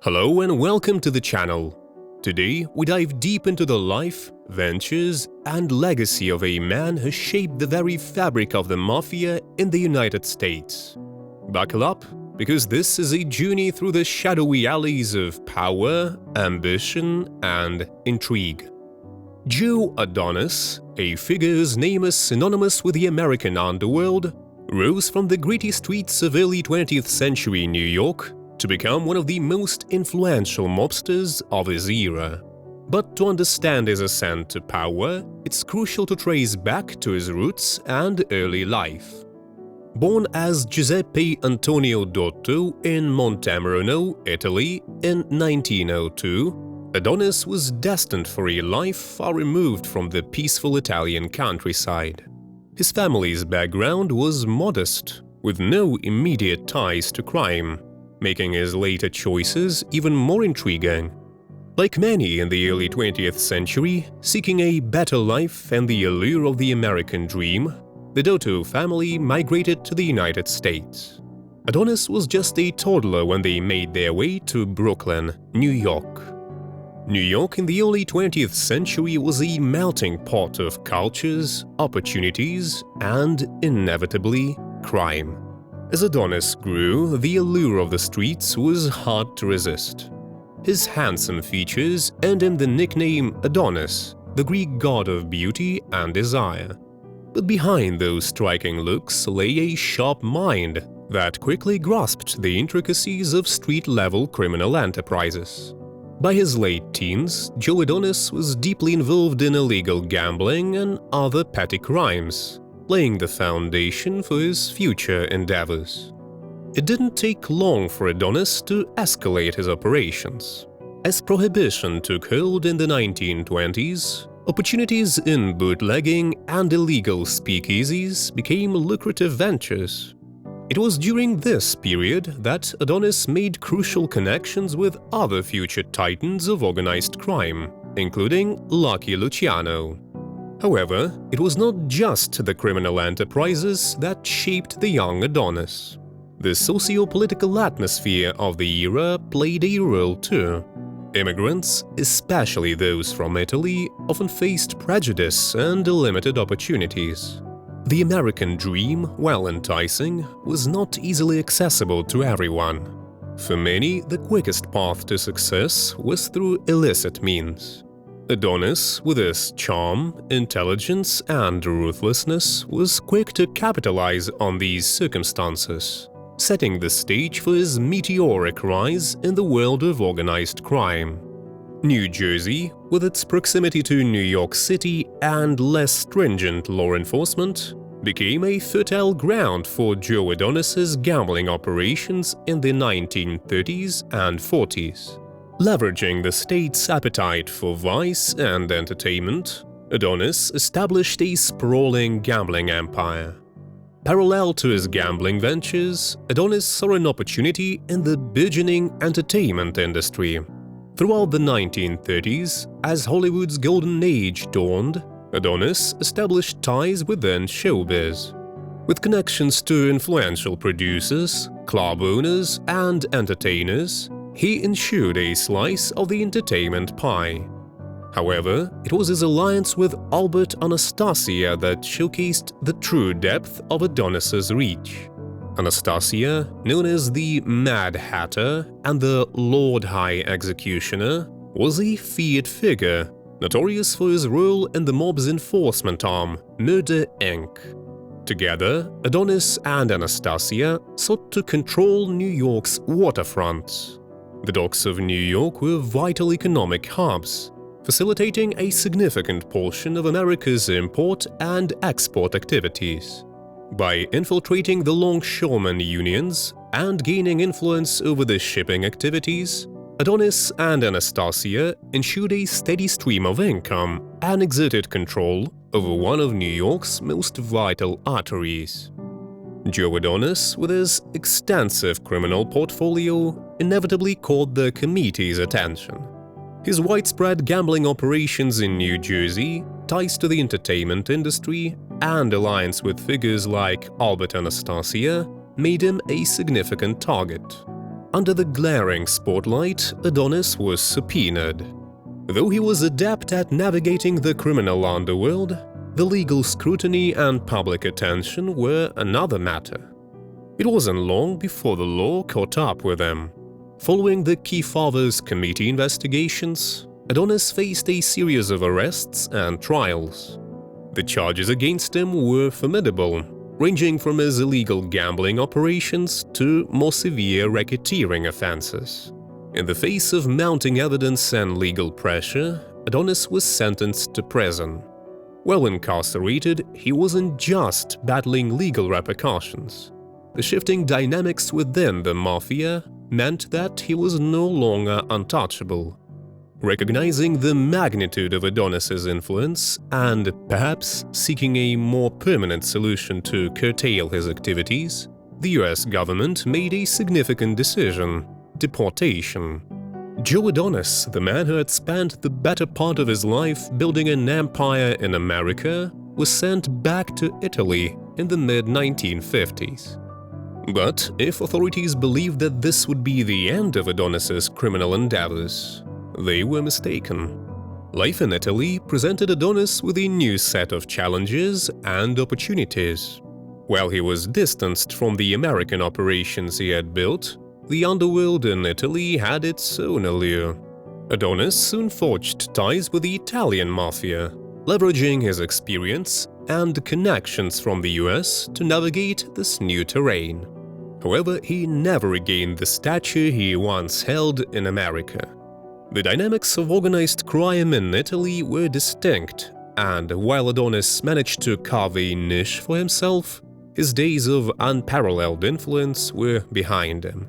Hello and welcome to the channel. Today we dive deep into the life, ventures and legacy of a man who shaped the very fabric of the Mafia in the United States. Buckle up, because this is a journey through the shadowy alleys of power, ambition and intrigue. Joe Adonis, a figure whose name is synonymous with the American underworld, rose from the gritty streets of early 20th century New York to become one of the most influential mobsters of his era. But to understand his ascent to power, it's crucial to trace back to his roots and early life. Born as Giuseppe Antonio Dotto in Montemerano, Italy, in 1902, Adonis was destined for a life far removed from the peaceful Italian countryside. His family's background was modest, with no immediate ties to crime, making his later choices even more intriguing. Like many in the early 20th century, seeking a better life and the allure of the American dream, the Dotto family migrated to the United States. Adonis was just a toddler when they made their way to Brooklyn, New York. New York in the early 20th century was a melting pot of cultures, opportunities, and, inevitably, crime. As Adonis grew, the allure of the streets was hard to resist. His handsome features earned him the nickname Adonis, the Greek god of beauty and desire. But behind those striking looks lay a sharp mind that quickly grasped the intricacies of street-level criminal enterprises. By his late teens, Joe Adonis was deeply involved in illegal gambling and other petty crimes, laying the foundation for his future endeavors. It didn't take long for Adonis to escalate his operations. As prohibition took hold in the 1920s, opportunities in bootlegging and illegal speakeasies became lucrative ventures. It was during this period that Adonis made crucial connections with other future titans of organized crime, including Lucky Luciano. However, it was not just the criminal enterprises that shaped the young Adonis. The socio-political atmosphere of the era played a role too. Immigrants, especially those from Italy, often faced prejudice and limited opportunities. The American dream, while enticing, was not easily accessible to everyone. For many, the quickest path to success was through illicit means. Adonis, with his charm, intelligence and ruthlessness, was quick to capitalize on these circumstances, setting the stage for his meteoric rise in the world of organized crime. New Jersey, with its proximity to New York City and less stringent law enforcement, became a fertile ground for Joe Adonis's gambling operations in the 1930s and 40s. Leveraging the state's appetite for vice and entertainment, Adonis established a sprawling gambling empire. Parallel to his gambling ventures, Adonis saw an opportunity in the burgeoning entertainment industry. Throughout the 1930s, as Hollywood's golden age dawned, Adonis established ties within showbiz. With connections to influential producers, club owners, and entertainers, he ensured a slice of the entertainment pie. However, it was his alliance with Albert Anastasia that showcased the true depth of Adonis's reach. Anastasia, known as the Mad Hatter and the Lord High Executioner, was a feared figure, notorious for his role in the mob's enforcement arm, Murder, Inc. Together, Adonis and Anastasia sought to control New York's waterfronts. The docks of New York were vital economic hubs, facilitating a significant portion of America's import and export activities. By infiltrating the longshoremen unions and gaining influence over the shipping activities, Adonis and Anastasia ensured a steady stream of income and exerted control over one of New York's most vital arteries. Joe Adonis, with his extensive criminal portfolio, inevitably caught the committee's attention. His widespread gambling operations in New Jersey, ties to the entertainment industry, and alliance with figures like Albert Anastasia made him a significant target. Under the glaring spotlight, Adonis was subpoenaed. Though he was adept at navigating the criminal underworld, the legal scrutiny and public attention were another matter. It wasn't long before the law caught up with him. Following the Key Fathers Committee investigations, Adonis faced a series of arrests and trials. The charges against him were formidable, ranging from his illegal gambling operations to more severe racketeering offenses. In the face of mounting evidence and legal pressure, Adonis was sentenced to prison. While incarcerated, he wasn't just battling legal repercussions. The shifting dynamics within the Mafia meant that he was no longer untouchable. Recognizing the magnitude of Adonis's influence and perhaps seeking a more permanent solution to curtail his activities, the US government made a significant decision: deportation. Joe Adonis, the man who had spent the better part of his life building an empire in America, was sent back to Italy in the mid-1950s. But if authorities believed that this would be the end of Adonis's criminal endeavors, they were mistaken. Life in Italy presented Adonis with a new set of challenges and opportunities. While he was distanced from the American operations he had built, the underworld in Italy had its own allure. Adonis soon forged ties with the Italian Mafia, leveraging his experience and connections from the US to navigate this new terrain. However, he never regained the stature he once held in America. The dynamics of organized crime in Italy were distinct, and while Adonis managed to carve a niche for himself, his days of unparalleled influence were behind him.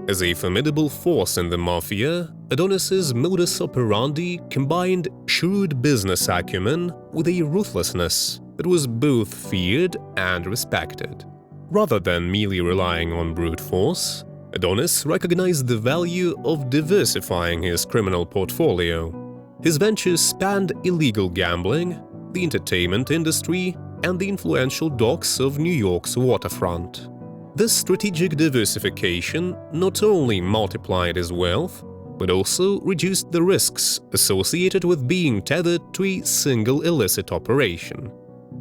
As a formidable force in the Mafia, Adonis's modus operandi combined shrewd business acumen with a ruthlessness that was both feared and respected. Rather than merely relying on brute force, Adonis recognized the value of diversifying his criminal portfolio. His ventures spanned illegal gambling, the entertainment industry, and the influential docks of New York's waterfront. This strategic diversification not only multiplied his wealth, but also reduced the risks associated with being tethered to a single illicit operation.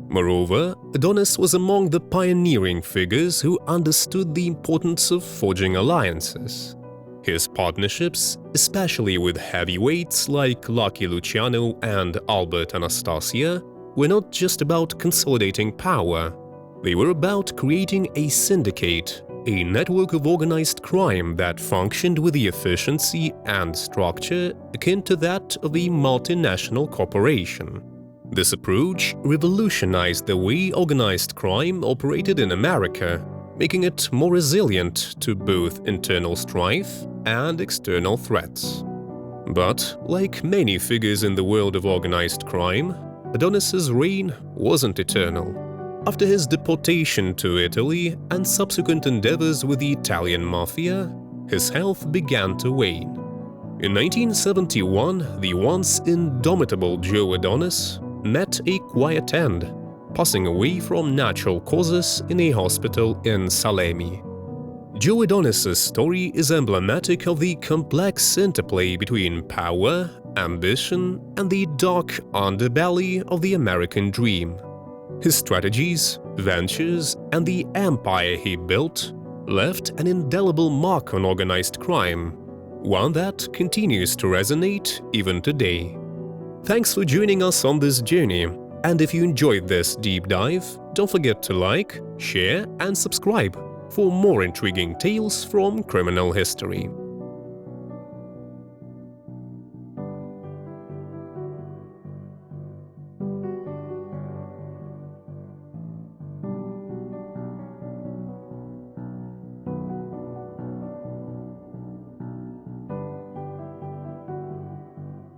Moreover, Adonis was among the pioneering figures who understood the importance of forging alliances. His partnerships, especially with heavyweights like Lucky Luciano and Albert Anastasia, were not just about consolidating power. They were about creating a syndicate, a network of organized crime that functioned with the efficiency and structure akin to that of a multinational corporation. This approach revolutionized the way organized crime operated in America, making it more resilient to both internal strife and external threats. But, like many figures in the world of organized crime, Adonis's reign wasn't eternal. After his deportation to Italy and subsequent endeavors with the Italian Mafia, his health began to wane. In 1971, the once indomitable Joe Adonis met a quiet end, passing away from natural causes in a hospital in Salemi. Joe Adonis's story is emblematic of the complex interplay between power, ambition, and the dark underbelly of the American dream. His strategies, ventures, and the empire he built left an indelible mark on organized crime, one that continues to resonate even today. Thanks for joining us on this journey, and if you enjoyed this deep dive, don't forget to like, share, and subscribe for more intriguing tales from criminal history.